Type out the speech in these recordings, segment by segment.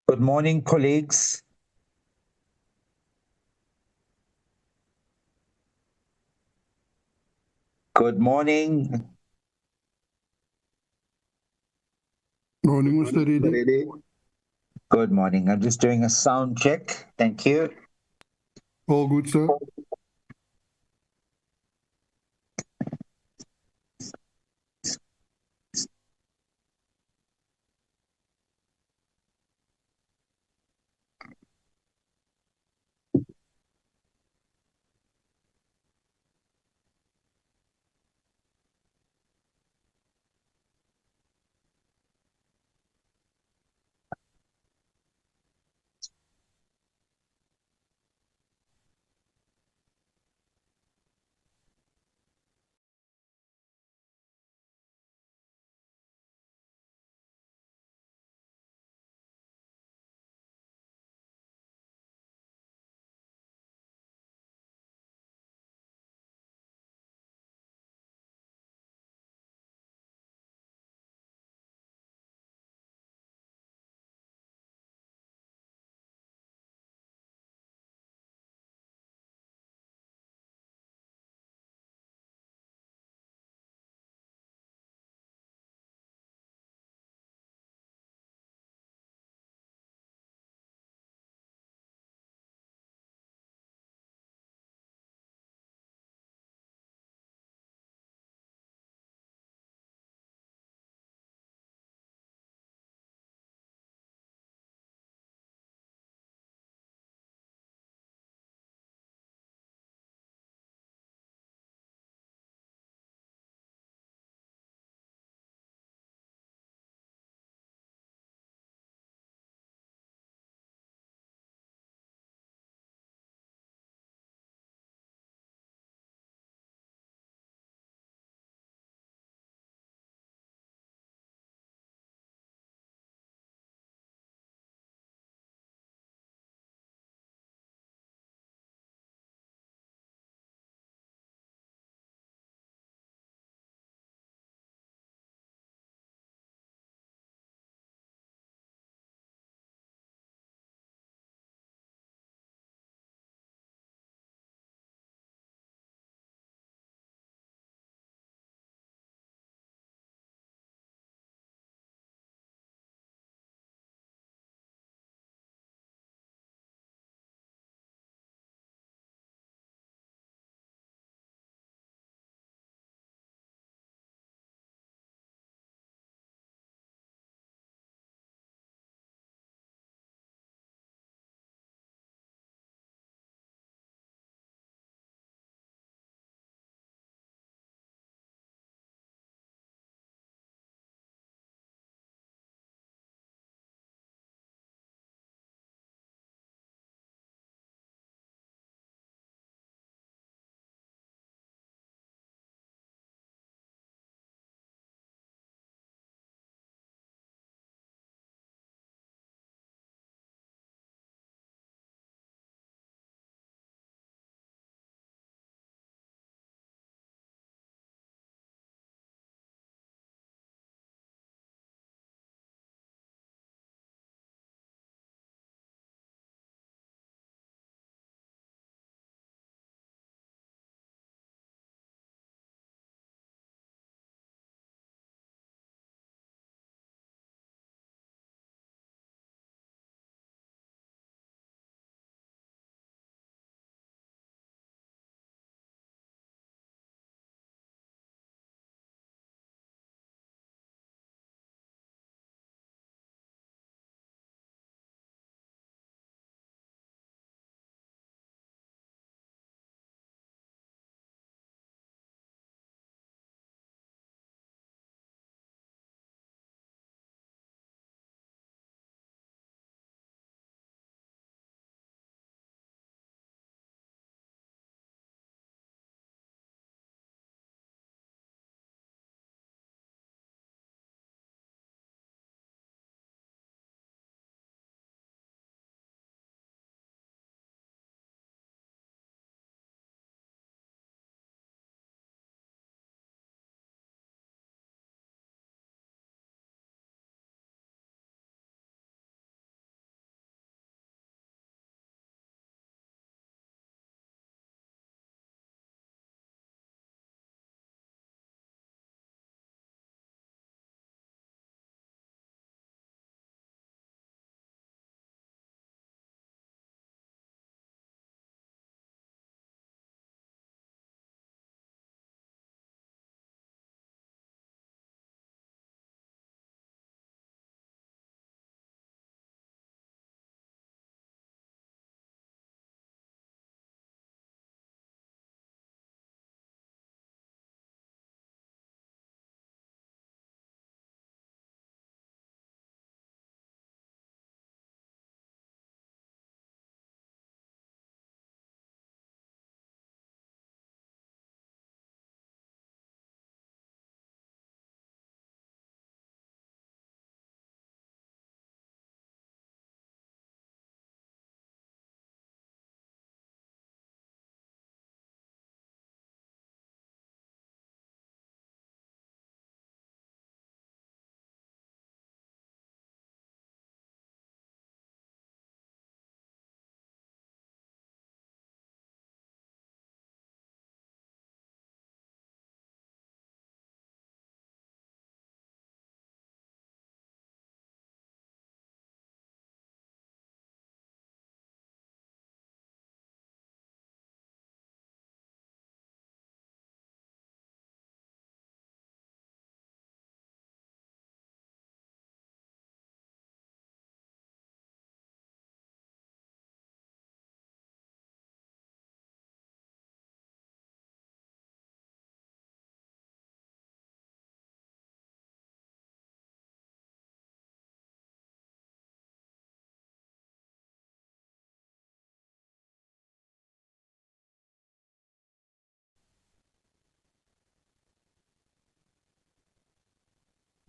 Good morning, colleagues. Good morning. Morning, Mr. Reddy. Good morning. I'm just doing a sound check. Thank you. All good, sir.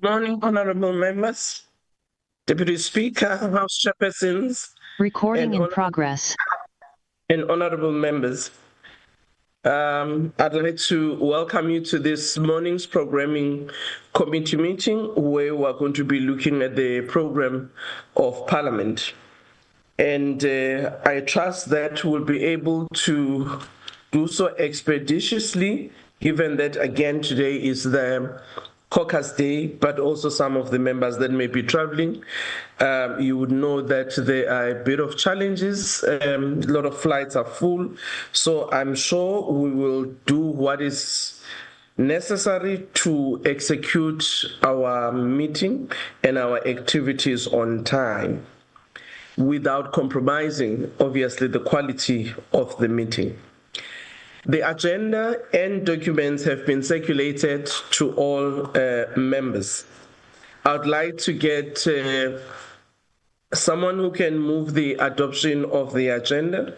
Morning, honorable members, Deputy Speaker, House Chairpersons, Recording in honor- progress. and honorable members. I'd like to welcome you to this morning's programming committee meeting where we're going to be looking at the program of Parliament. And I trust that we'll be able to do so expeditiously, given that, again, today is the caucus day, but also some of the members that may be traveling. You would know that there are a bit of challenges. A lot of flights are full. So I'm sure we will do what is necessary to execute our meeting and our activities on time, without compromising, obviously, the quality of the meeting. The agenda and documents have been circulated to all members. I'd like to get someone who can move the adoption of the agenda.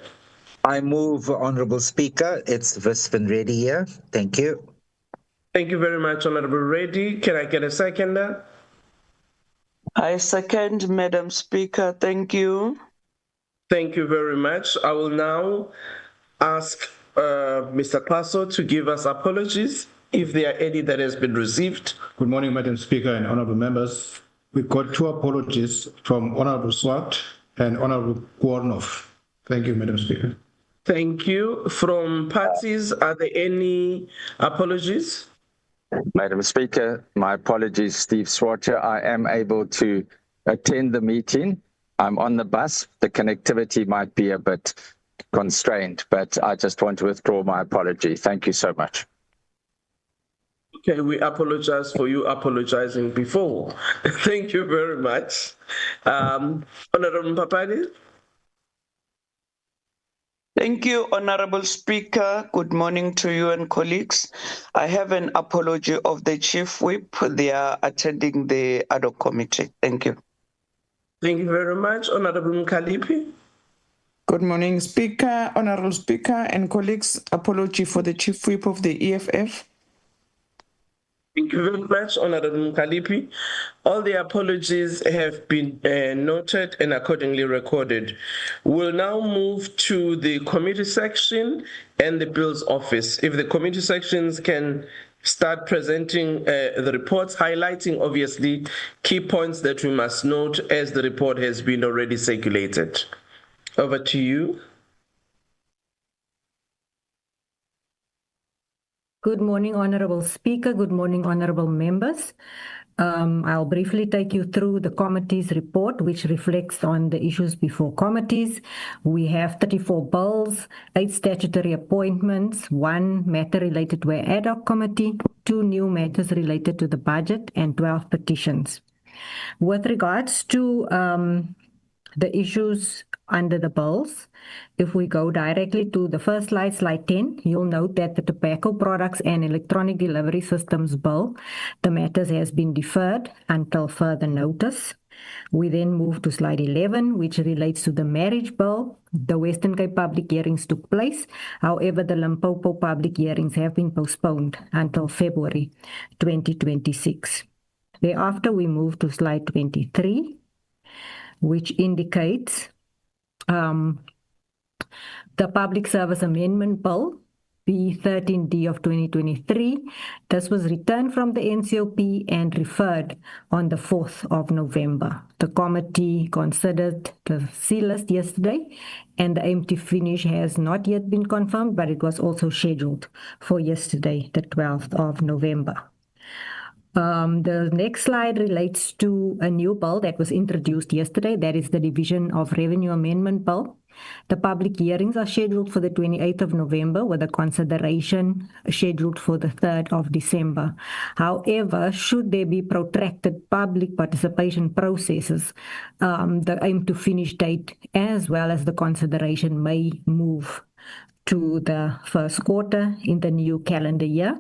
I move, Honorable Speaker. It's Visvin Reddy here. Thank you. Thank you very much, Honorable Reddy. Can I get a seconder? I second, Madam Speaker. Thank you. Thank you very much. I will now ask Mr. Klaso to give us apologies if there are any that has been received. Good morning, Madam Speaker and honorable members. We got two apologies from Honorable Swart and Honorable Gornov. Thank you, Madam Speaker. Thank you. From parties, are there any apologies? Madam Speaker, my apologies, Steve Swarcher. I am able to attend the meeting. I'm on the bus. The connectivity might be a bit constrained, but I just want to withdraw my apology. Thank you so much. Okay, we apologize for you apologizing before. Thank you very much. Honorable Mpapani? Thank you, Honorable Speaker. Good morning to you and colleagues. I have an apology of the Chief Whip. They are attending the ad hoc committee. Thank you. Thank you very much. Honorable Mkalipi? Good morning, Speaker, Honorable Speaker, and colleagues. Apology for the Chief Whip of the EFF. Thank you very much, Honorable Mkalipi. All the apologies have been noted and accordingly recorded. We'll now move to the committee section and the bills office. If the committee sections can start presenting the reports, highlighting obviously key points that we must note as the report has been already circulated. Over to you. Good morning, Honorable Speaker. Good morning, Honorable Members. I'll briefly take you through the committee's report, which reflects on the issues before committees. We have 34 bills, 8 statutory appointments, 1 matter related to an ad hoc committee, 2 new matters related to the budget, and 12 petitions. With regards to the issues under the bills, if we go directly to the first slide, slide 10, you'll note that the Tobacco Products and Electronic Delivery Systems Bill, the matters has been deferred until further notice. We then move to slide 11, which relates to the Marriage Bill. The Western Cape public hearings took place. However, the Limpopo public hearings have been postponed until February 2026. Thereafter, we move to slide 23, which indicates the Public Service Amendment Bill, B13D of 2023. This was returned from the NCOP and referred on the 4th of November. The committee considered the C list yesterday, and the aim to finish has not yet been confirmed, but it was also scheduled for yesterday, the 12th of November. The next slide relates to a new bill that was introduced yesterday. That is the Division of Revenue Amendment Bill. The public hearings are scheduled for the 28th of November, with a consideration scheduled for the 3rd of December. However, should there be protracted public participation processes, the aim to finish date as well as the consideration may move to the first quarter in the new calendar year.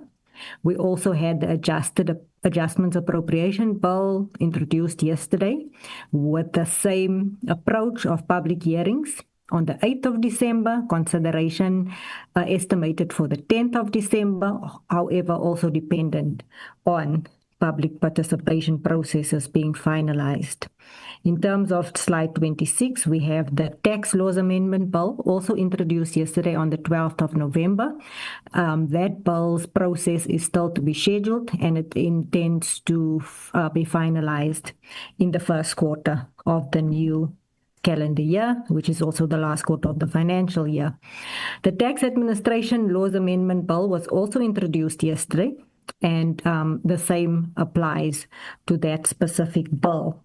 We also had the Adjustments Appropriation Bill introduced yesterday with the same approach of public hearings on the 8th of December, consideration estimated for the 10th of December, however, also dependent on public participation processes being finalized. In terms of slide 26, we have the Tax Laws Amendment Bill, also introduced yesterday on the 12th of November. That bill's process is still to be scheduled, and it intends to be finalized in the first quarter of the new calendar year, which is also the last quarter of the financial year. The Tax Administration Laws Amendment Bill was also introduced yesterday, and the same applies to that specific bill.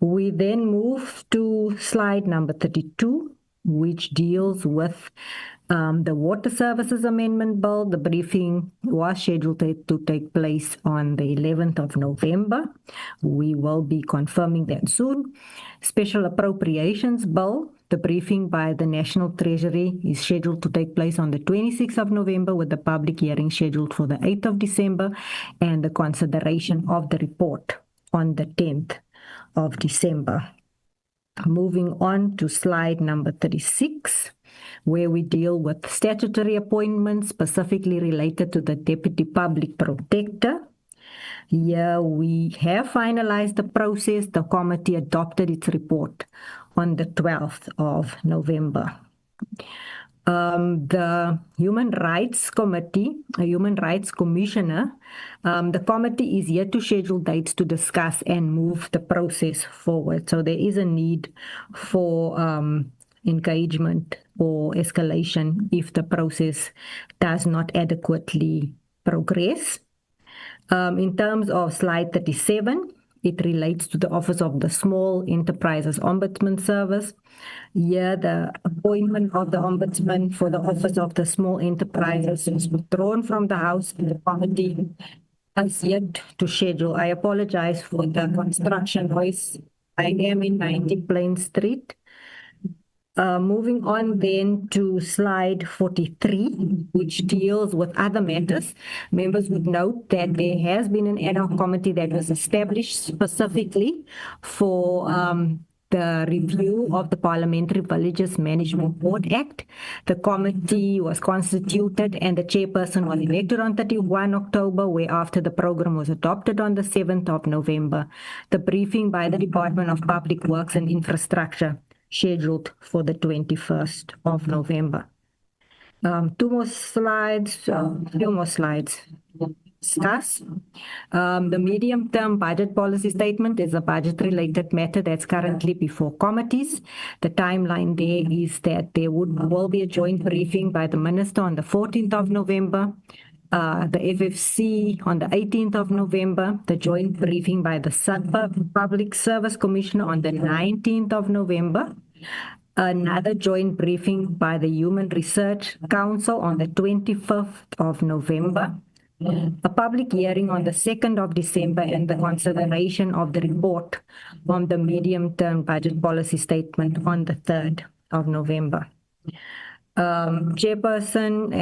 We then move to slide number 32, which deals with the Water Services Amendment Bill. The briefing was scheduled to take place on the 11th of November. We will be confirming that soon. Special Appropriations Bill. The briefing by the National Treasury is scheduled to take place on the 26th of November, with the public hearing scheduled for the 8th of December and the consideration of the report on the 10th of December. Moving on to slide number 36, where we deal with statutory appointments specifically related to the Deputy Public Protector. Here we have finalized the process. The committee adopted its report on the 12th of November. The Human Rights Committee, a Human Rights Commissioner, the committee is yet to schedule dates to discuss and move the process forward. So there is a need for engagement or escalation if the process does not adequately progress. In terms of slide 37, it relates to the Office of the Small Enterprises Ombudsman Service. Here, the appointment of the Ombudsman for the Office of the Small Enterprises is withdrawn from the House, and the committee has yet to schedule. I apologize for the construction noise. I am in 90 Plain Street. Moving on then to slide 43, which deals with other matters. Members would note that there has been an ad hoc committee that was established specifically for the review of the Parliamentary Villages Management Board Act. The committee was constituted and the chairperson was elected on 31 October, whereafter the program was adopted on the 7th of November. The briefing by the Department of Public Works and Infrastructure scheduled for the 21st of November. Few more slides. Discuss. The medium-term budget policy statement is a budget-related matter that's currently before committees. The timeline there is that there will be a joint briefing by the Minister on the 14th of November, the FFC on the 18th of November, the joint briefing by the Public Service Commissioner on the 19th of November, another joint briefing by the Human Research Council on the 25th of November, a public hearing on the 2nd of December, and the consideration of the report on the medium-term budget policy statement on the 3rd of November. Chairperson,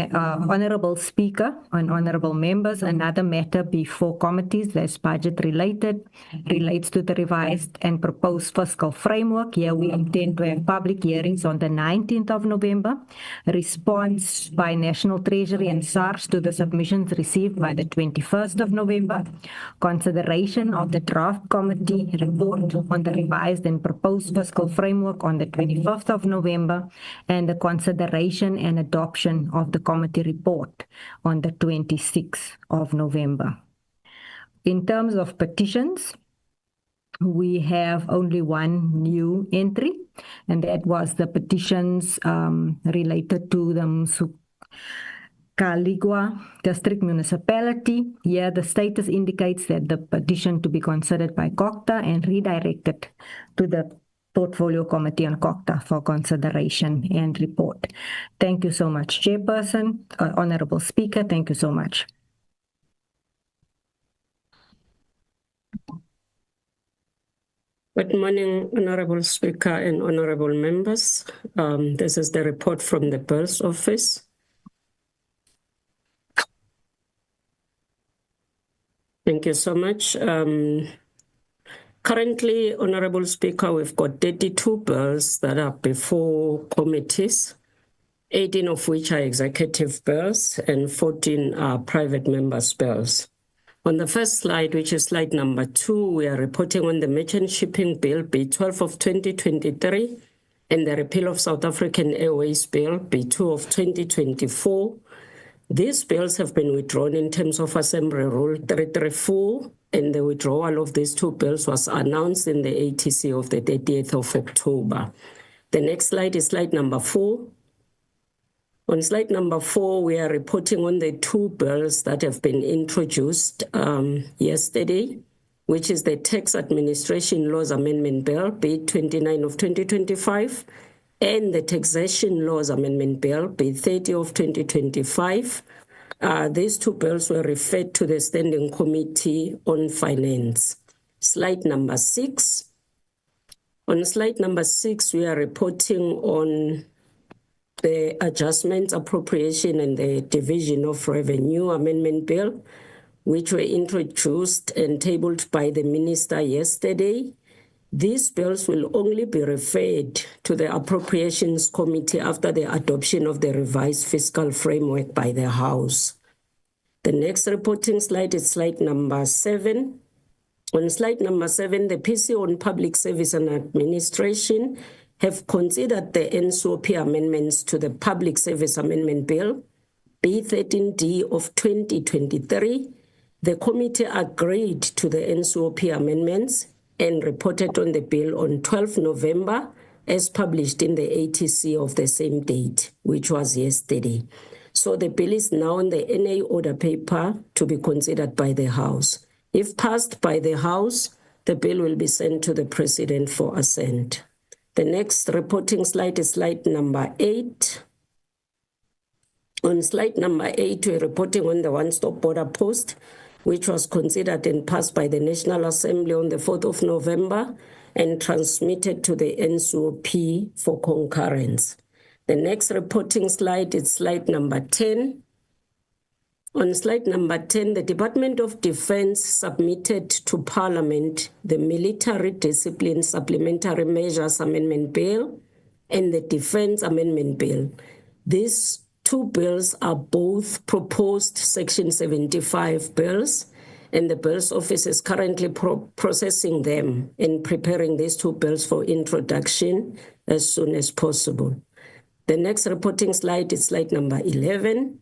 Honorable Speaker, and Honorable Members, another matter before committees that's budget related relates to the revised and proposed fiscal framework. Here we intend to have public hearings on the 19th of November, response by National Treasury and SARS to the submissions received by the 21st of November, consideration of the draft committee report on the revised and proposed fiscal framework on the 25th of November, and the consideration and adoption of the committee report on the 26th of November. In terms of petitions, we have only one new entry, and that was the petitions related to the Caligua District Municipality. Here, the status indicates that the petition to be considered by COCTA and redirected to the Portfolio Committee on COCTA for consideration and report. Thank you so much, Chairperson. Honorable Speaker, thank you so much. Good morning, Honorable Speaker and Honorable Members. This is the report from the Bills Office. Thank you so much. Currently, Honorable Speaker, we've got 32 bills that are before committees, 18 of which are executive bills and 14 are private members' bills. On the first slide, which is slide number 2, we are reporting on the Merchant Shipping Bill, B12 of 2023, and the repeal of South African Airways Bill, B2 of 2024. These bills have been withdrawn in terms of Assembly Rule 334, and the withdrawal of these two bills was announced in the ATC of the 30th of October. The next slide is slide number 4. On slide number 4, we are reporting on the two bills that have been introduced yesterday, which is the Tax Administration Laws Amendment Bill, B29 of 2025, and the Taxation Laws Amendment Bill, B30 of 2025. These two bills were referred to the Standing Committee on Finance. Slide number 6. On slide number 6, we are reporting on the Adjustments, Appropriation, and the Division of Revenue Amendment Bill, which were introduced and tabled by the Minister yesterday. These bills will only be referred to the Appropriations Committee after the adoption of the revised fiscal framework by the House. The next reporting slide is slide number 7. On slide number 7, the PC on Public Service and Administration have considered the NSOP amendments to the Public Service Amendment Bill, B13D of 2023. The committee agreed to the NSOP amendments and reported on the bill on 12 November as published in the ATC of the same date, which was yesterday. So the bill is now on the NA order paper to be considered by the House. If passed by the House, the bill will be sent to the President for assent. The next reporting slide is slide number 8. On slide number 8, we're reporting on the one-stop border post, which was considered and passed by the National Assembly on the 4th of November and transmitted to the NSOP for concurrence. The next reporting slide is slide number 10. On slide number 10, the Department of Defense submitted to Parliament the Military Discipline Supplementary Measures Amendment Bill and the Defense Amendment Bill. These two bills are both proposed Section 75 bills, and the Bills Office is currently processing them and preparing these two bills for introduction as soon as possible. The next reporting slide is slide number 11.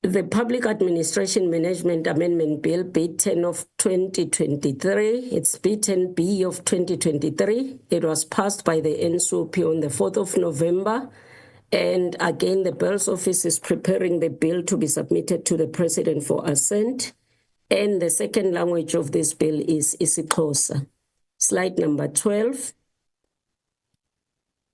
The Public Administration Management Amendment Bill, B10 of 2023, it's B10B of 2023. It was passed by the NSOP on the 4th of November. And again, the Bills Office is preparing the bill to be submitted to the President for assent. And the second language of this bill is isiXhosa. Slide number 12.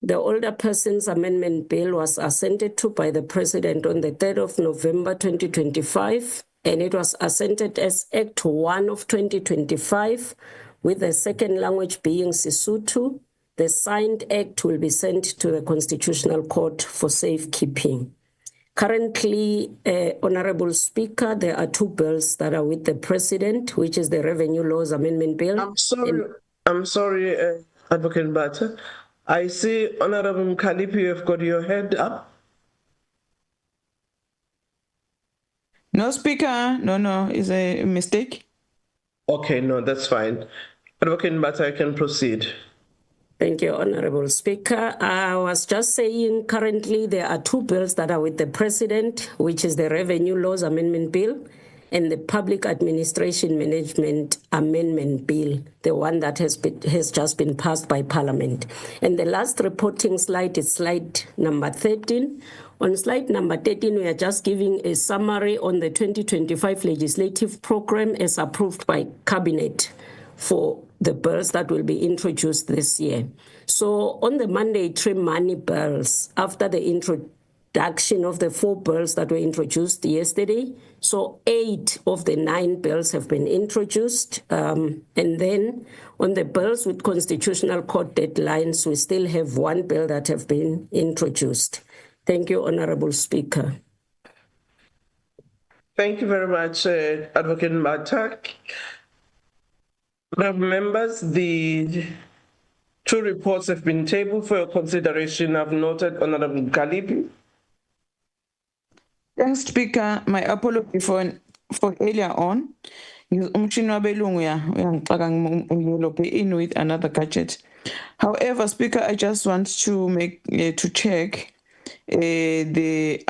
The Older Persons Amendment Bill was assented to by the President on the 3rd of November 2025, and it was assented as Act 1 of 2025, with the second language being Sesotho. The signed act will be sent to the Constitutional Court for safekeeping. Currently, Honorable Speaker, there are two bills that are with the President, which is the Revenue Laws Amendment Bill. I'm sorry, Advocate Bata. I see, Honorable Mkhaliphi, you've got your hand up. No, Speaker. No, it's a mistake. Okay, no, that's fine. Advocate Bata, I can proceed. Thank you, Honorable Speaker. I was just saying currently there are two bills that are with the President, which is the Revenue Laws Amendment Bill and the Public Administration Management Amendment Bill, the one that has just been passed by Parliament. And the last reporting slide is slide number 13. On slide number 13, we are just giving a summary on the 2025 legislative program as approved by Cabinet for the bills that will be introduced this year. So on the mandatory money bills, after the introduction of the 4 bills that were introduced yesterday, so 8 of the 9 bills have been introduced. And then on the bills with Constitutional Court deadlines, we still have 1 bill that have been introduced. Thank you, Honorable Speaker. Thank you very much, Advocate Matak. Members, the 2 reports have been tabled for your consideration. I've noted Honorable Mkhaliphi. Thanks, Speaker. My apology for earlier on. Umshini wabelungu uyangixaka ngilobhe in with another gadget. However, Speaker, I just want to make to check the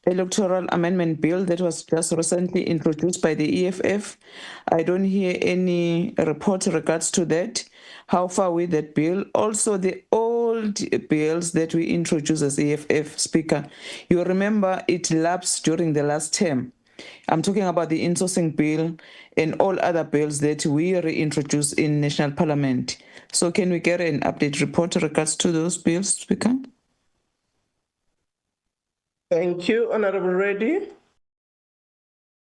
electoral amendment bill that was just recently introduced by the EFF. I don't hear any report regards to that. How far with that bill? Also, the old bills that we introduced as EFF, Speaker. You remember it lapsed during the last term. I'm talking about the insourcing bill and all other bills that we reintroduced in National Parliament. So can we get an update report regards to those bills, Speaker? Thank you, Honorable Reddy.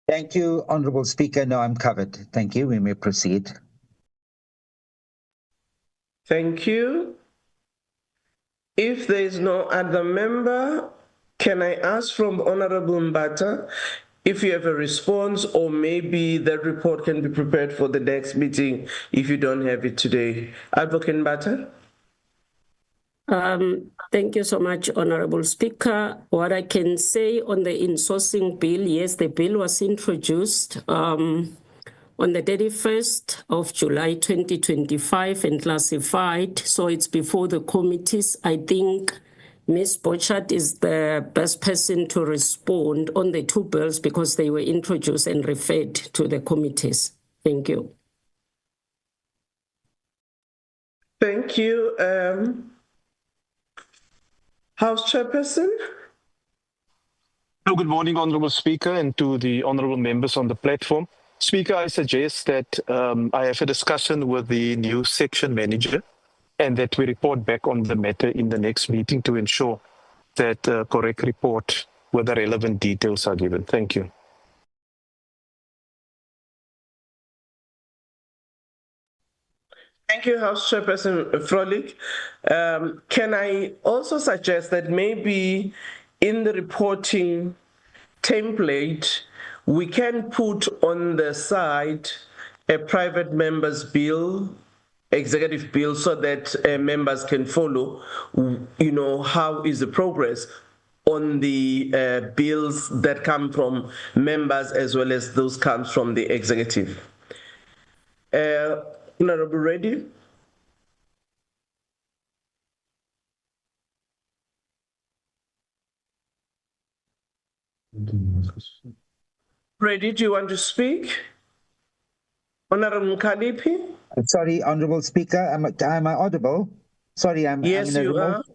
Thank you, Honorable Speaker. No, I'm covered. Thank you. We may proceed. Thank you. If there is no other member, can I ask from Honorable Mbata if you have a response, or maybe that report can be prepared for the next meeting if you don't have it today? Advocate Mbata? Thank you so much, Honorable Speaker. What I can say on the insourcing bill, yes, the bill was introduced on the 31st of July 2025 and classified, so it's before the committees. I think Ms. Bochart is the best person to respond on the two bills because they were introduced and referred to the committees. Thank you. Thank you. House Chairperson? Good morning, Honourable Speaker, and to the honourable members on the platform. Speaker, I suggest that I have a discussion with the new section manager and that we report back on the matter in the next meeting to ensure that a correct report with the relevant details are given. Thank you. Thank you, House Chairperson Frolic. Can I also suggest that maybe in the reporting template, we can put on the side a private member's bill, executive bill, so that members can follow, how is the progress on the bills that come from members as well as those comes from the executive. Honorable Reddy? Reddy, do you want to speak? Honorable Mkalipi? Sorry, Honorable Speaker, am I audible? Sorry, Yes, I'm in a you remote.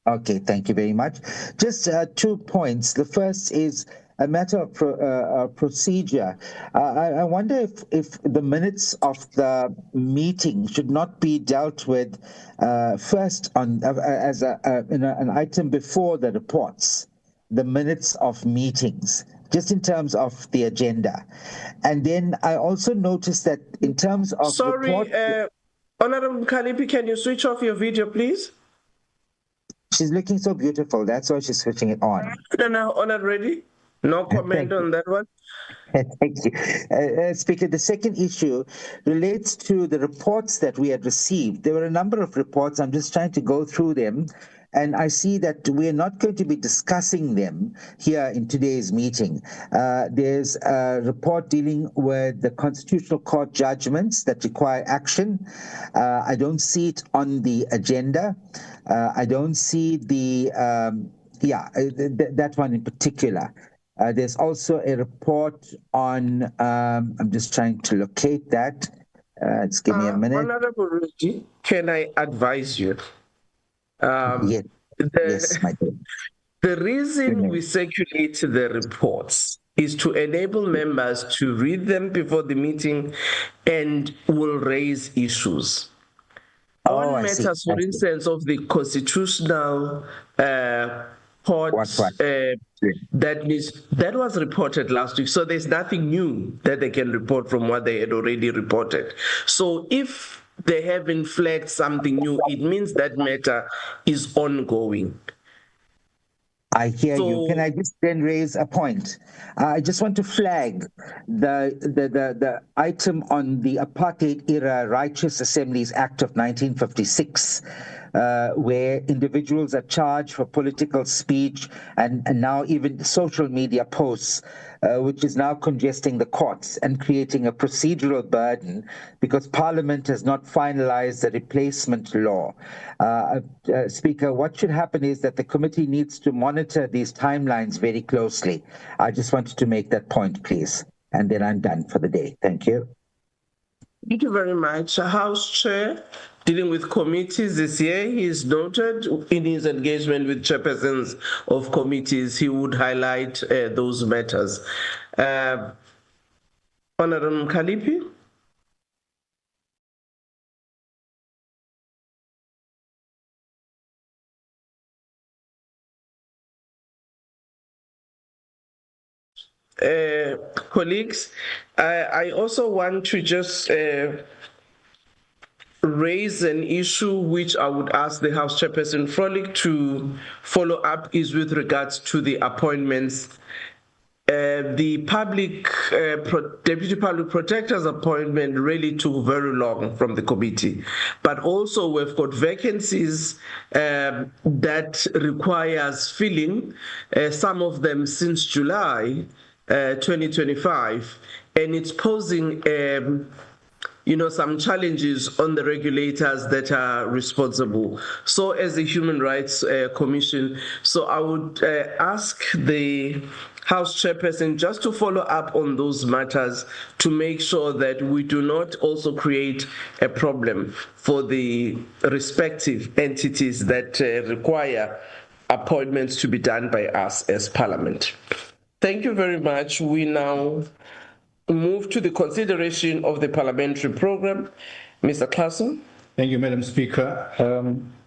Okay, thank you very much. Just 2 points. The first is a matter of procedure. I wonder if the minutes of the meeting should not be dealt with first on as an item before the reports, the minutes of meetings, just in terms of the agenda. And then I also noticed that in terms of Honorable Kalipi, can you switch off your video, please? She's looking so beautiful. That's why she's switching it on. No, Honorable Reddy. No comment on that one. Thank you. Speaker, the second issue relates to the reports that we had received. There were a number of reports. I'm just trying to go through them. And I see that we're not going to be discussing them here in today's meeting. There's a report dealing with the Constitutional Court judgments that require action. I don't see it on the agenda. I don't see the, that one in particular. There's also a report on, I'm just trying to locate that. Just give me a minute. Honorable Reggie, can I advise you? Yes, my dear. The reason we circulate the reports is to enable members to read them before the meeting and will raise issues. On matters, for instance, of the constitutional court, that was reported last week. So there's nothing new that they can report from what they had already reported. So if they haven't flagged something new, it means that matter is ongoing. I hear you. Can I just then raise a point? I just want to flag the item on the Apartheid Era Righteous Assemblies Act of 1956, where individuals are charged for political speech and now even social media posts, which is now congesting the courts and creating a procedural burden because Parliament has not finalized the replacement law. Speaker, what should happen is that the committee needs to monitor these timelines very closely. I just wanted to make that point, please. And then I'm done for the day. Thank you. Thank you very much. House Chair, dealing with committees this year, he is noted in his engagement with chairpersons of committees, he would highlight those matters. Honorable Mkhaliphi. Colleagues, I also want to just raise an issue which I would ask the House Chairperson Frolick to follow up is with regards to the appointments. The Deputy Public Protector's appointment really took very long from the committee, but also we've got vacancies that requires filling, some of them since July 2025, and it's posing some challenges on the regulators that are responsible. So as the Human Rights Commission, so I would ask the House Chairperson just to follow up on those matters to make sure that we do not also create a problem for the respective entities that require appointments to be done by us as Parliament. Thank you very much. We now move to the consideration of the parliamentary program. Mr. Claassen. Thank you, Madam Speaker.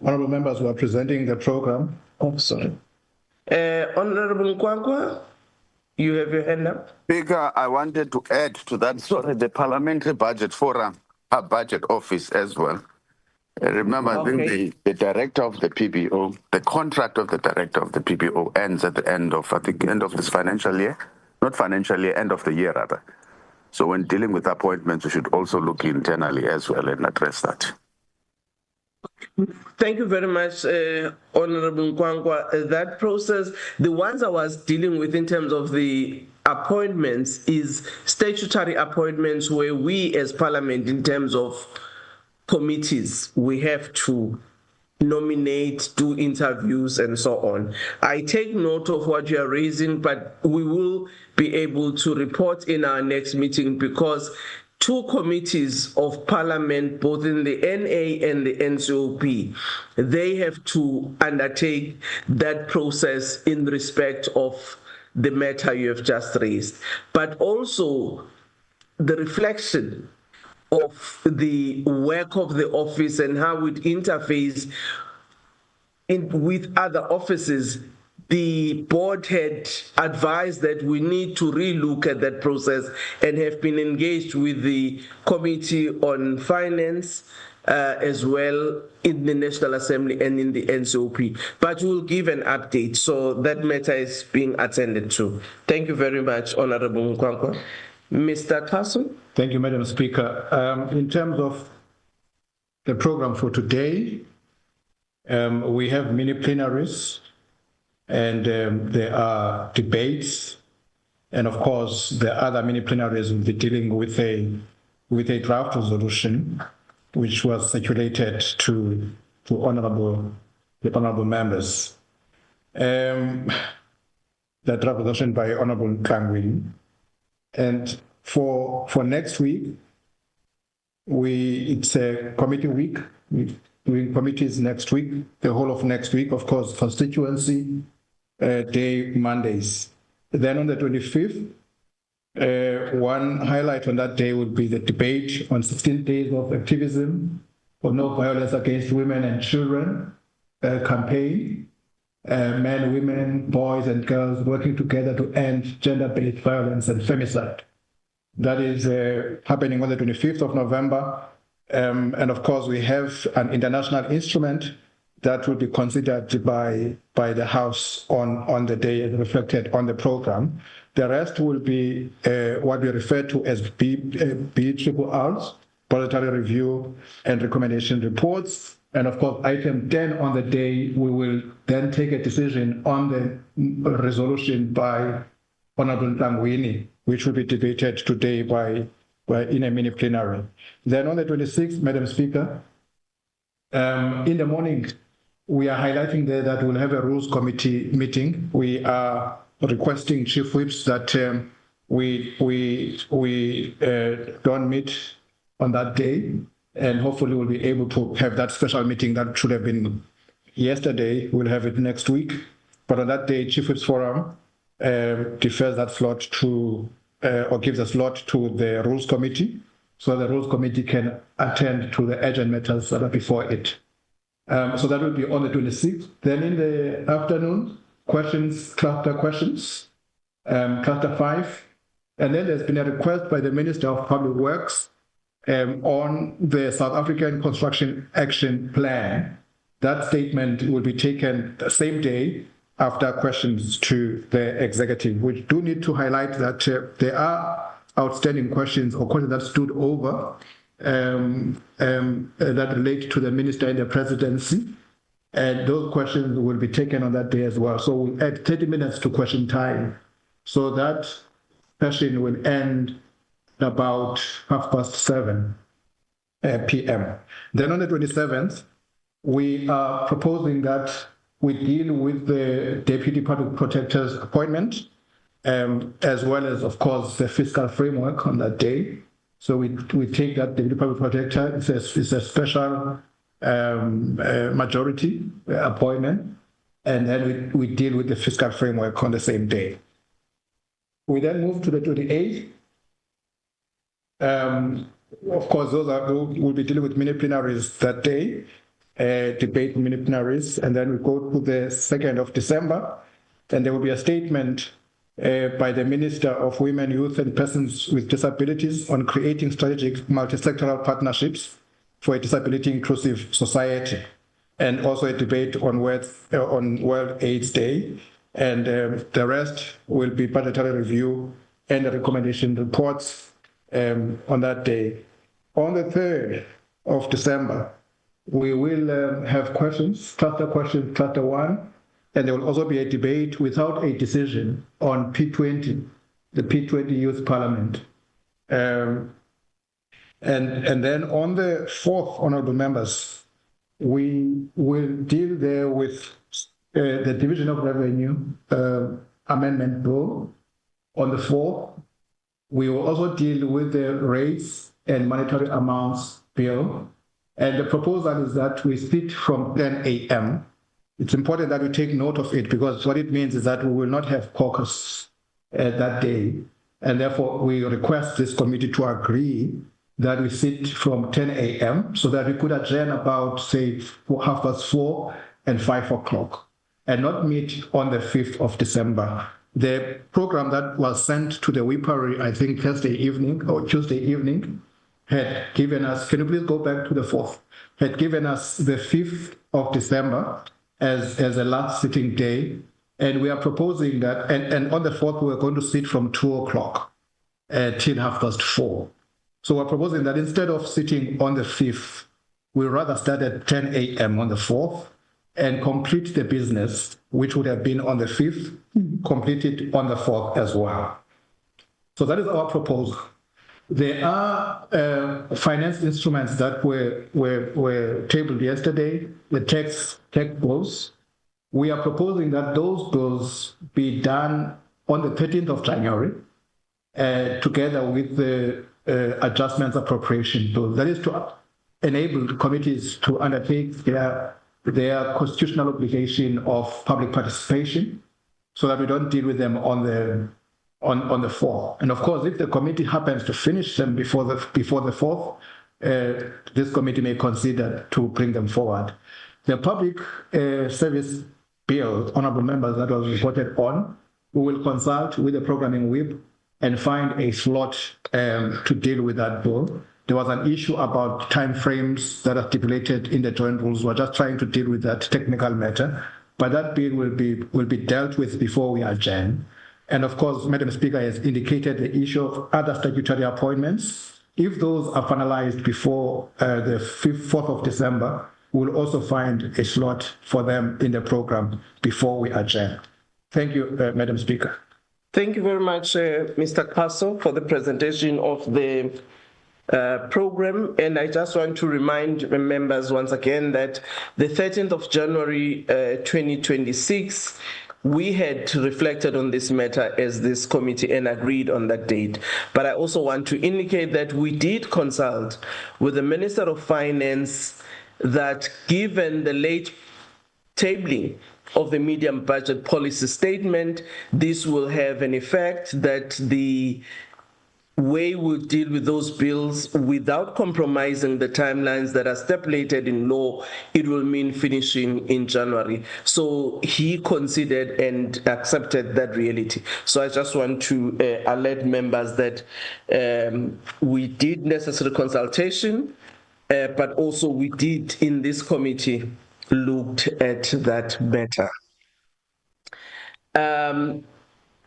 Honourable members who are presenting the program. Oh, sorry. Honourable Nkwankwa, you have your hand up. Speaker, I wanted to add to that, the Parliamentary Budget Forum, our budget office as well. Remember, okay. I think the director of the PBO, the contract of the director of the PBO ends at the end of, end of this financial year. Not financial year, end of the year rather. So when dealing with appointments, we should also look internally as well and address that. Thank you very much, Honorable Nkwankwa. That process, the ones I was dealing with in terms of the appointments is statutory appointments where we as Parliament, in terms of committees, we have to nominate, do interviews, and so on. I take note of what you are raising, but we will be able to report in our next meeting because two committees of Parliament, both in the NA and the NCOP, they have to undertake that process in respect of the matter you have just raised, but also the reflection of the work of the office and how it interfaces with other offices. The board had advised that we need to relook at that process and have been engaged with the Committee on Finance as well in the National Assembly and in the NCOP. But we'll give an update, so that matter is being attended to. Thank you very much, Honorable Nkwankwa. Mr. Claassen. Thank you, Madam Speaker. In terms of the program for today, we have mini plenaries and there are debates. And of course, the other mini plenaries will be dealing with a draft resolution, which was circulated to the honorable members. The draft resolution by Honorable Nkangwini. And for next week, it's a committee week. We're doing committees next week, the whole of next week, of course, constituency day Mondays. Then on the 25th, one highlight on that day would be the debate on 16 days of activism for no violence against women and children campaign. Men, women, boys, and girls working together to end gender-based violence and femicide. That is happening on the 25th of November. And of course, we have an international instrument that will be considered by the House on the day as reflected on the program. The rest will be what we refer to as BRRs, Budgetary Review and Recommendation Reports, And of course, item 10 on the day, we will then take a decision on the resolution by Honorable Ntangwini, which will be debated today in a mini plenary. Then on the 26th, Madam Speaker, in the morning, we are highlighting there that we'll have a rules committee meeting. We are requesting chief whips that we don't meet on that day, and hopefully we'll be able to have that special meeting that should have been yesterday. We'll have it next week, but on that day, Chief Whips Forum defers that slot to, or gives a slot to the Rules Committee, so the Rules Committee can attend to the urgent matters that are before it. So that will be on the 26th. Then in the afternoon, cluster questions, cluster 5. And then there's been a request by the Minister of Public Works on the South African Construction Action Plan. That statement will be taken the same day after questions to the executive. We do need to highlight that there are outstanding questions or questions that stood over that relate to the minister and the presidency. And those questions will be taken on that day as well. So we'll add 30 minutes to question time. So that session will end about 7:30 p.m. Then on the 27th, we are proposing that we deal with the Deputy Public Protector's appointment, as well as, of course, the fiscal framework on that day. So we take that Deputy Public Protector, it's a special majority appointment, and then we deal with the fiscal framework on the same day. We then move to the 28th. Of course, we'll be dealing with mini plenaries that day, debate mini plenaries, and then we go to the 2nd of December, and there will be a statement by the Minister of Women, Youth and Persons with Disabilities on creating strategic multi-sectoral partnerships for a disability-inclusive society, and also a debate on World AIDS Day, and the rest will be budgetary review and the recommendation reports on that day. On the 3rd of December, we will have questions, cluster 1, and there will also be a debate without a decision on P20, the P20 Youth Parliament. And then on the 4th, honorable members, we will deal there with the Division of Revenue Amendment Bill. On the 4th, we will also deal with the rates and monetary amounts bill. And the proposal is that we sit from 10 a.m. It's important that we take note of it, because what it means is that we will not have caucus that day. And therefore, we request this committee to agree that we sit from 10 a.m. so that we could adjourn about, say, 4:30 and 5 o'clock, and not meet on the 5th of December. The program that was sent to the WIPARI, I think Thursday evening or Tuesday evening, had given us, can you please go back to the 4th, had given us the 5th of December as a last sitting day. And we are proposing that, and on the 4th, we're going to sit from 2 o'clock till 4:30. So we're proposing that instead of sitting on the 5th, we rather start at 10 a.m. on the 4th and complete the business, which would have been on the 5th, complete it on the 4th as well. So that is our proposal. There are finance instruments that were tabled yesterday, the tax bills. We are proposing that those bills be done on the 13th of January, together with the adjustments appropriation bill. That is to enable committees to undertake their constitutional obligation of public participation, so that we don't deal with them on the 4th. And of course, if the committee happens to finish them before the 4th, this committee may consider to bring them forward. The public service bill, honorable members, that was reported on, we will consult with the programming whip and find a slot to deal with that bill. There was an issue about timeframes that are stipulated in the joint rules. We're just trying to deal with that technical matter, but that bill will be dealt with before we adjourn. And of course, Madam Speaker has indicated the issue of other statutory appointments. If those are finalized before the 4th of December, we'll also find a slot for them in the program before we adjourn. Thank you, Madam Speaker. Thank you very much, Mr. Castle, for the presentation of the program. And I just want to remind members once again that the 13th of January 2026, we had reflected on this matter as this committee and agreed on that date. But I also want to indicate that we did consult with the Minister of Finance that given the late tabling of the medium budget policy statement, this will have an effect that the way we'll deal with those bills without compromising the timelines that are stipulated in law, it will mean finishing in January. So he considered and accepted that reality. So I just want to alert members that we did necessary consultation, but also we did in this committee looked at that matter.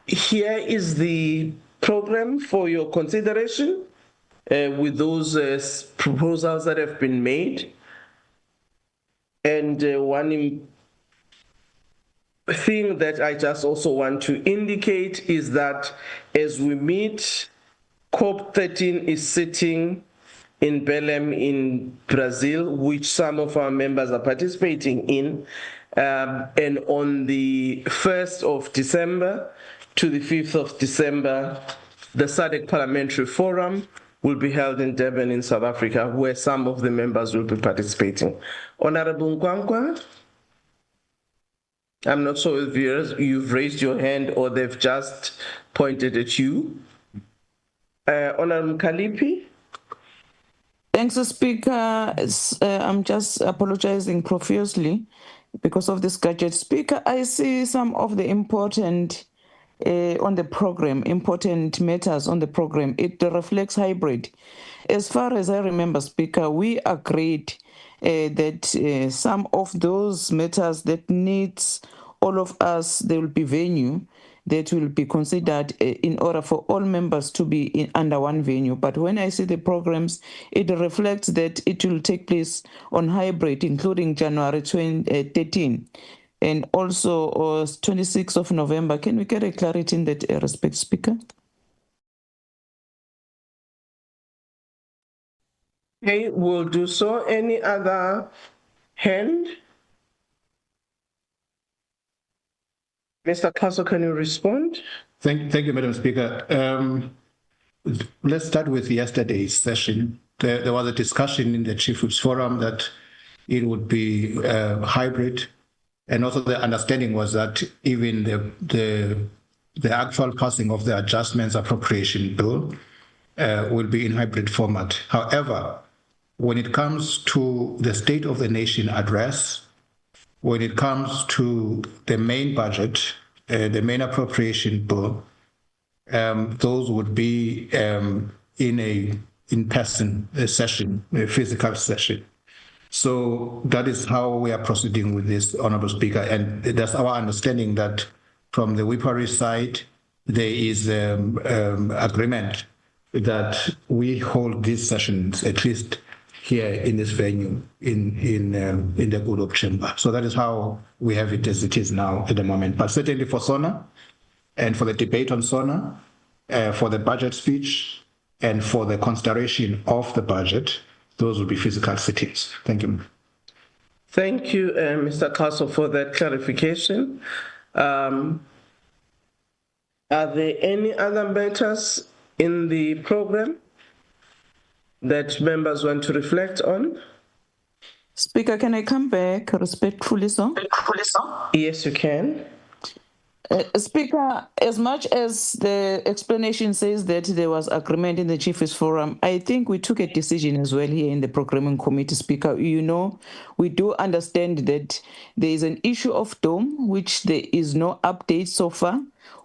Here is the program for your consideration with those proposals that have been made. And one thing that I just also want to indicate is that as we meet, COP13 is sitting in Belém in Brazil, which some of our members are participating in. And on the 1st of December to the 5th of December, the SADC Parliamentary Forum will be held in Durban in South Africa, where some of the members will be participating. Honorable Nkwankwa, I'm not sure if you've raised your hand or they've just pointed at you. Honorable Kalipi? Thanks, Speaker. I'm just apologizing profusely because of this gadget. Speaker, I see some of the important on the program, important matters on the program. It reflects hybrid. As far as I remember, Speaker, we agreed that some of those matters that needs all of us, there will be venue that will be considered in order for all members to be under one venue. But when I see the programs, it reflects that it will take place on hybrid, including January 2013 and also 26th of November. Can we get a clarity in that respect, Speaker? Okay, we'll do so. Any other hand? Mr. Castle, can you respond? Thank you, Madam Speaker. Let's start with yesterday's session. There was a discussion in the Chief Whips Forum that it would be hybrid, and also the understanding was that even the actual passing of the adjustments appropriation bill will be in hybrid format. However, when it comes to the State of the Nation address, when it comes to the main budget, the main appropriation bill, those would be in a in-person session, a physical session. So that is how we are proceeding with this, Honourable Speaker, and that's our understanding that from the WIPARI side, there is agreement that we hold these sessions at least here in this venue in the Good Hope Chamber. So that is how we have it as it is now at the moment. But certainly for SONA and for the debate on SONA, for the budget speech and for the consideration of the budget, those will be physical sittings. Thank you. Thank you, Mr. Castle, for that clarification. Are there any other matters in the program that members want to reflect on? Speaker, can I come back respectfully, sir? Yes, you can. Speaker, as much as the explanation says that there was agreement in the Chiefs Forum, I think we took a decision as well here in the Programming Committee, Speaker. You know, we do understand that there is an issue of DOM, which there is no update so far,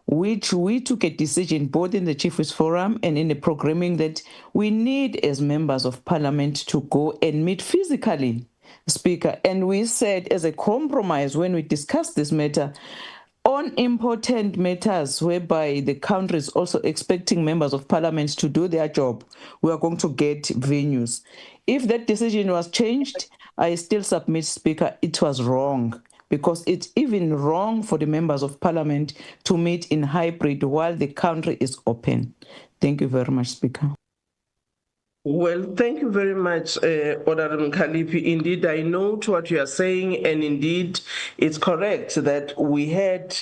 which we took a decision both in the Chiefs Forum and in the programming that we need as members of Parliament to go and meet physically, Speaker. And we said as a compromise when we discussed this matter, on important matters whereby the country is also expecting members of Parliament to do their job, we are going to get venues. If that decision was changed, I still submit, Speaker, it was wrong, because it's even wrong for the members of parliament to meet in hybrid while the country is open. Thank you very much, Speaker. Well, thank you very much, Honorable Kalipi. Indeed, I note what you are saying, and indeed, it's correct that we had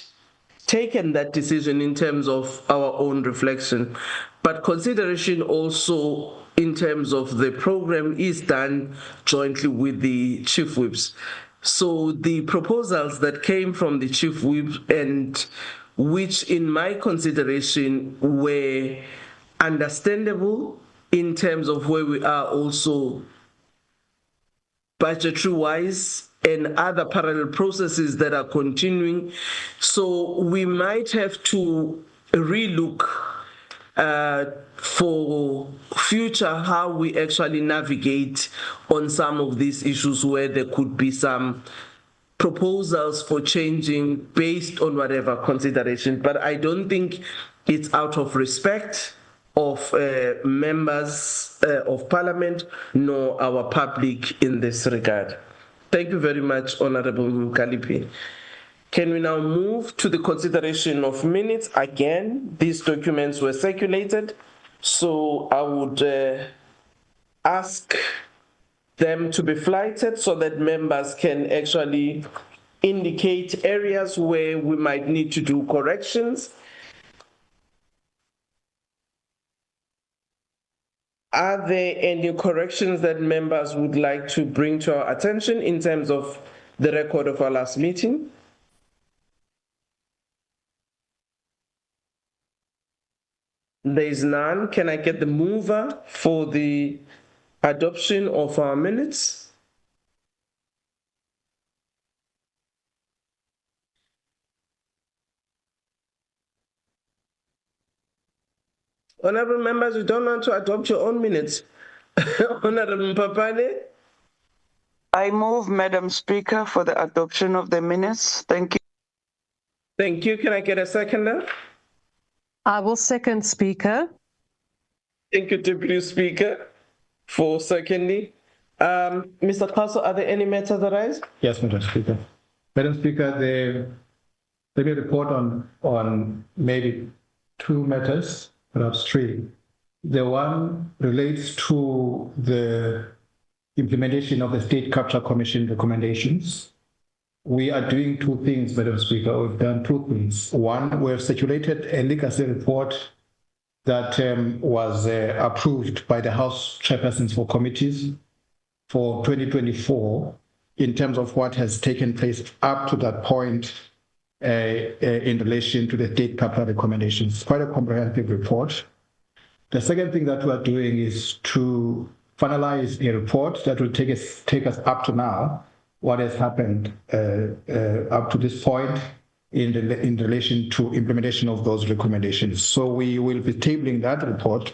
taken that decision in terms of our own reflection, but consideration also in terms of the program is done jointly with the chief whips. So the proposals that came from the chief whip, and which in my consideration were understandable in terms of where we are also budgetary-wise and other parallel processes that are continuing. So we might have to relook for future how we actually navigate on some of these issues where there could be some proposals for changing based on whatever consideration. But I don't think it's out of respect of members of parliament nor our public in this regard. Thank you very much, Honorable Kalipi. Can we now move to the consideration of minutes? Again, these documents were circulated, so I would ask them to be flighted so that members can actually indicate areas where we might need to do corrections. Are there any corrections that members would like to bring to our attention in terms of the record of our last meeting? There is none. Can I get the mover for the adoption of our minutes? Honorable members, you don't want to adopt your own minutes. Honorable Papane? I move, Madam Speaker, for the adoption of the minutes. Thank you. Thank you. Can I get a seconder? I will second, Speaker. Thank you, Deputy Speaker, for seconding. Mr. Castle, are there any matters arise? Yes, Madam Speaker. Madam Speaker, let me report on maybe two matters, perhaps three. The one relates to the implementation of the State Capture Commission recommendations. We are doing two things, Madam Speaker. We've done two things. One, we have circulated a legacy report that was approved by the House chairpersons for committees for 2024 in terms of what has taken place up to that point in relation to the State Capture recommendations. Quite a comprehensive report. The second thing that we are doing is to finalize a report that will take us up to now, what has happened up to this point in relation to implementation of those recommendations. So we will be tabling that report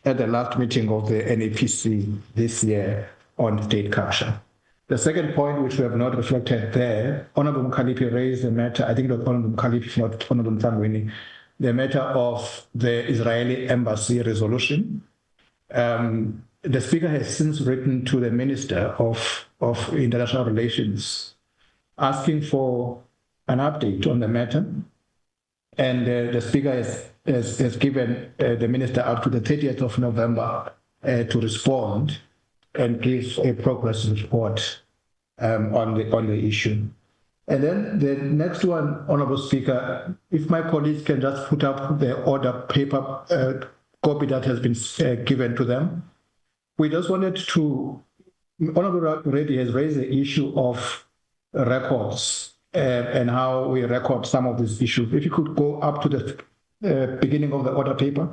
at the last meeting of the NAPC this year on state capture. The second point, which we have not reflected there, Honorable Mkhalipi raised the matter, I think it was Honorable Mkhalipi, not Honorable Mthangweni, the matter of the Israeli embassy resolution. The Speaker has since written to the Minister of International Relations asking for an update on the matter. And the Speaker has given the Minister up to the 30th of November to respond and give a progress report on the issue. And then the next one, Honorable Speaker, if my colleagues can just put up the order paper copy that has been given to them. We just wanted to, Honorable Reddy has raised the issue of records and how we record some of these issues. If you could go up to the beginning of the order paper.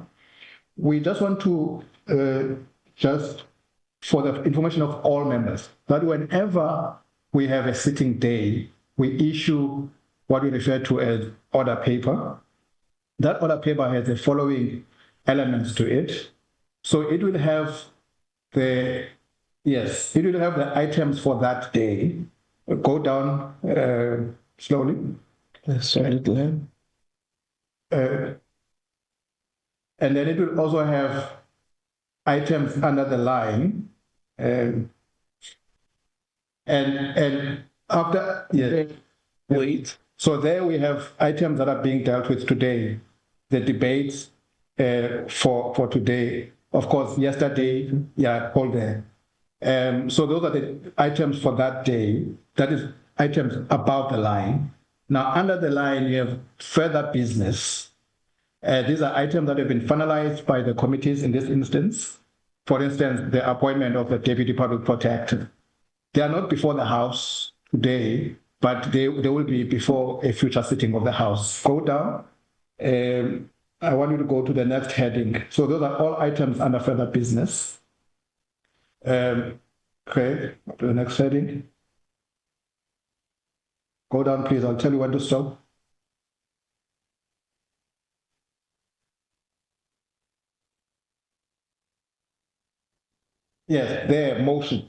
We just want to, just for the information of all members, that whenever we have a sitting day, we issue what we refer to as order paper. That order paper has the following elements to it. So it will have it will have the items for that day. Go down slowly. And then it will also have items under the line. And after, yeah. Wait. So there we have items that are being dealt with today. The debates for today. Of course, yesterday, hold there. So those are the items for that day. That is items above the line. Now, under the line, you have further business. These are items that have been finalized by the committees in this instance. For instance, the appointment of the Deputy Public Protector. They are not before the House today, but they will be before a future sitting of the House. Go down. I want you to go to the next heading. So those are all items under further business. Okay, to the next heading. Go down, please. I'll tell you when to stop. Yes, there, motion.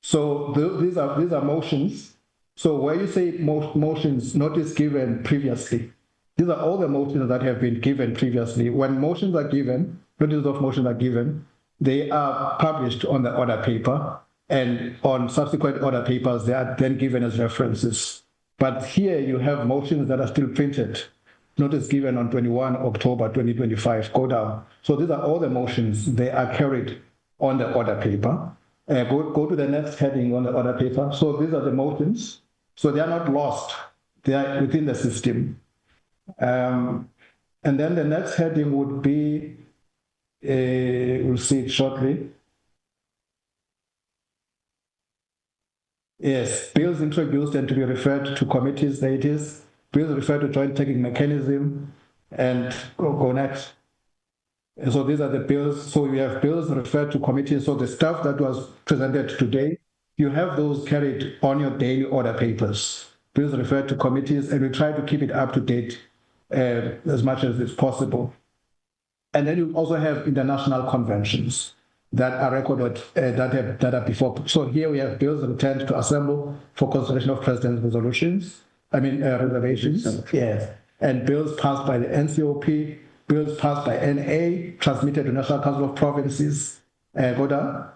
So these are motions. So where you say motions, notice given previously. These are all the motions that have been given previously. When motions are given, notices of motions are given, they are published on the order paper, and on subsequent order papers, they are then given as references. But here you have motions that are still printed. Notice given on 21 October 2025. Go down. So these are all the motions. They are carried on the order paper. Go to the next heading on the order paper. So these are the motions. So they are not lost. They are within the system. And then the next heading would be, we'll see it shortly. Yes, bills introduced and to be referred to committees, there it is. Bills referred to joint taking mechanism, and go next. And so these are the bills. So we have bills referred to committees. So the stuff that was presented today, you have those carried on your daily order papers. Bills referred to committees, and we try to keep it up to date as much as it's possible. And then you also have international conventions that are recorded, that are before. So here we have bills returned to assemble for consideration of president's resolutions, reservations, yes, and bills passed by the NCOP, bills passed by NA, transmitted to National Council of Provinces, go down.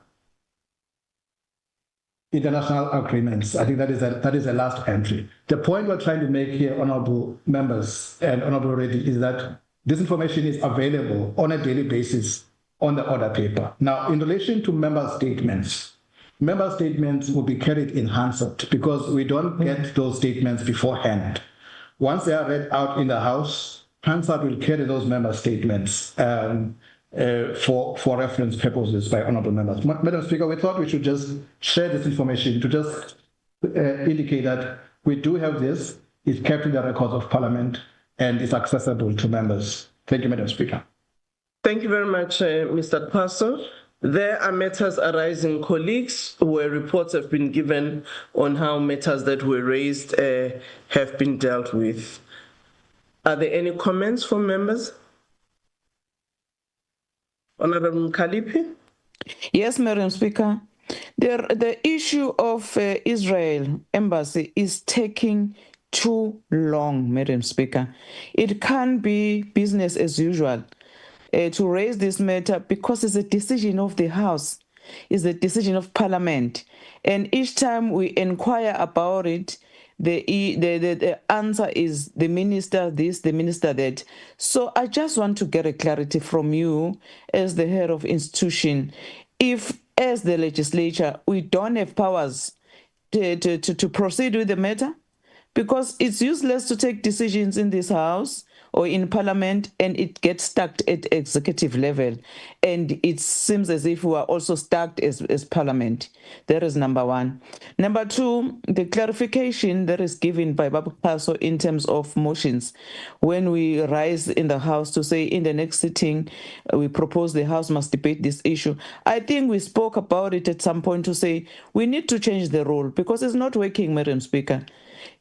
International agreements. I think that is the last entry. The point we're trying to make here, honorable members and honorable lady, is that this information is available on a daily basis on the order paper. Now, in relation to member statements will be carried in Hansard because we don't get those statements beforehand. Once they are read out in the House, Hansard will carry those member statements for reference purposes by honorable members. Madam Speaker, we thought we should just share this information to just indicate that we do have this, it's kept in the records of Parliament, and it's accessible to members. Thank you, Madam Speaker. Thank you very much, Mr. Pastor. There are matters arising, colleagues, where reports have been given on how matters that were raised have been dealt with. Are there any comments from members? Honorable Kalipi? Yes, Madam Speaker. The issue of Israel embassy is taking too long, Madam Speaker. It can't be business as usual to raise this matter because it's a decision of the House, it's a decision of Parliament. And each time we inquire about it, the answer is the minister this, the minister that. So I just want to get a clarity from you as the head of institution. If, as the legislature, we don't have powers to proceed with the matter, because it's useless to take decisions in this House or in Parliament and it gets stuck at executive level. And it seems as if we are also stuck as Parliament. That is number one. Number two, the clarification that is given by Babu Paso in terms of motions. When we rise in the House to say in the next sitting, we propose the House must debate this issue. I think we spoke about it at some point to say we need to change the rule because it's not working, Madam Speaker.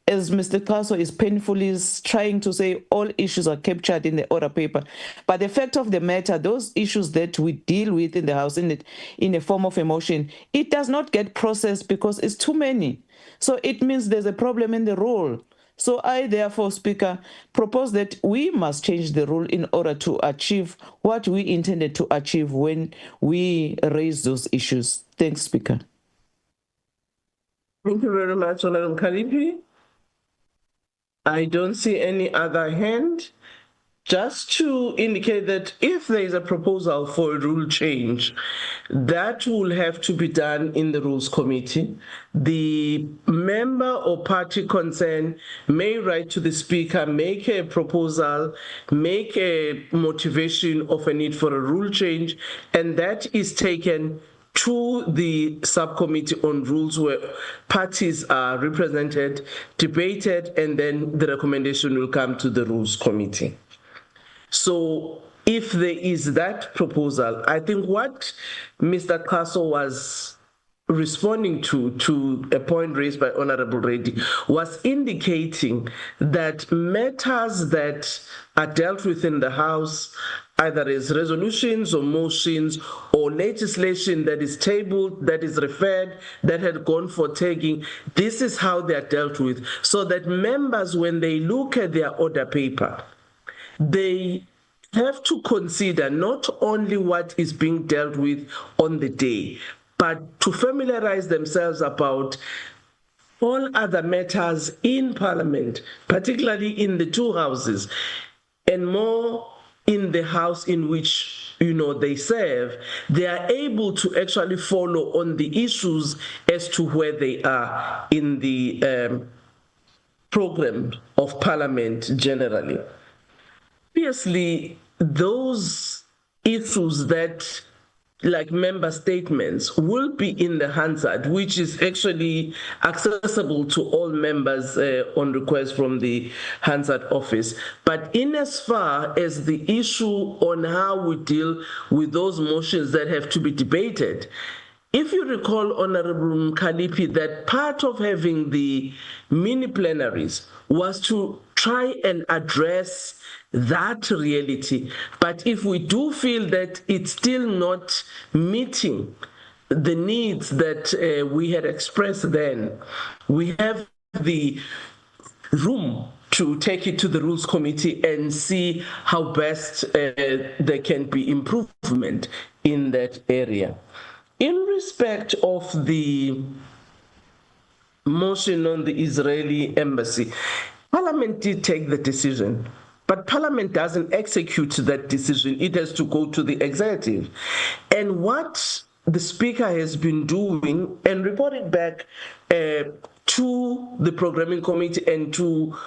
As Mr. Kaso is painfully trying to say all issues are captured in the order paper. But the fact of the matter, those issues that we deal with in the House in a form of a motion, it does not get processed because it's too many. So it means there's a problem in the rule. So I, therefore, Speaker, propose that we must change the rule in order to achieve what we intended to achieve when we raise those issues. Thanks, Speaker. Thank you very much, Honorable Kalipi. I don't see any other hand. Just to indicate that if there is a proposal for a rule change, that will have to be done in the Rules Committee. The member or party concerned may write to the Speaker, make a proposal, make a motivation of a need for a rule change, and that is taken to the subcommittee on rules where parties are represented, debated, and then the recommendation will come to the Rules Committee. So if there is that proposal, I think what Mr. Castle was responding to a point raised by Honorable Reddy was indicating that matters that are dealt with in the House, either as resolutions or motions or legislation that is tabled, that is referred, that had gone for taking, this is how they are dealt with, so that members, when they look at their order paper, they have to consider not only what is being dealt with on the day, but to familiarize themselves about all other matters in Parliament, particularly in the two houses, and more in the house in which they serve. They are able to actually follow on the issues as to where they are in the program of Parliament generally. Obviously, those issues that, like member statements, will be in the Hansard, which is actually accessible to all members on request from the Hansard office. But in as far as the issue on how we deal with those motions that have to be debated, if you recall, Honorable Kalipi, that part of having the mini plenaries was to try and address that reality. But if we do feel that it's still not meeting the needs that we had expressed then, we have the room to take it to the Rules Committee and see how best there can be improvement in that area. In respect of the motion on the Israeli embassy, Parliament did take the decision, but Parliament doesn't execute that decision. It has to go to the executive. And what the Speaker has been doing and reporting back to the Programming Committee and to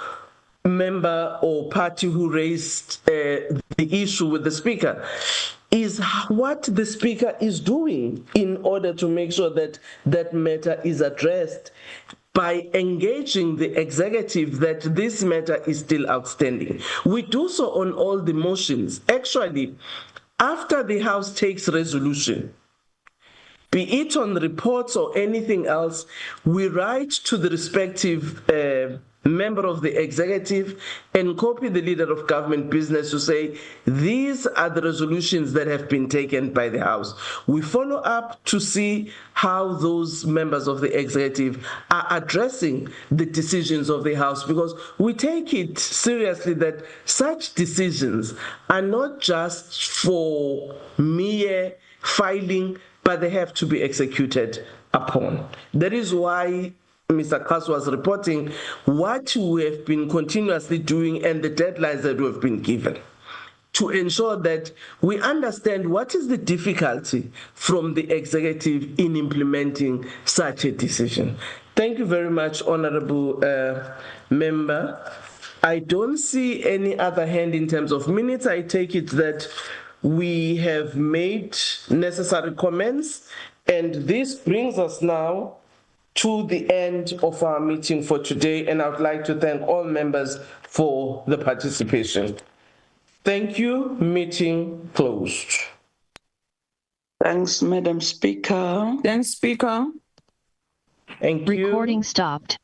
member or party who raised the issue with the Speaker is what the Speaker is doing in order to make sure that that matter is addressed by engaging the executive that this matter is still outstanding. We do so on all the motions. Actually, after the House takes resolution, be it on reports or anything else, we write to the respective member of the executive and copy the leader of government business to say, these are the resolutions that have been taken by the House. We follow up to see how those members of the executive are addressing the decisions of the House, because we take it seriously that such decisions are not just for mere filing, but they have to be executed upon. That is why Mr. Kass was reporting what we have been continuously doing and the deadlines that we have been given to ensure that we understand what is the difficulty from the executive in implementing such a decision. Thank you very much, Honorable Member. I don't see any other hand in terms of minutes. I take it that we have made necessary comments, and this brings us now to the end of our meeting for today, and I would like to thank all members for the participation. Thank you. Meeting closed. Thanks, Madam Speaker. Thanks, Speaker. Thank you. Recording stopped.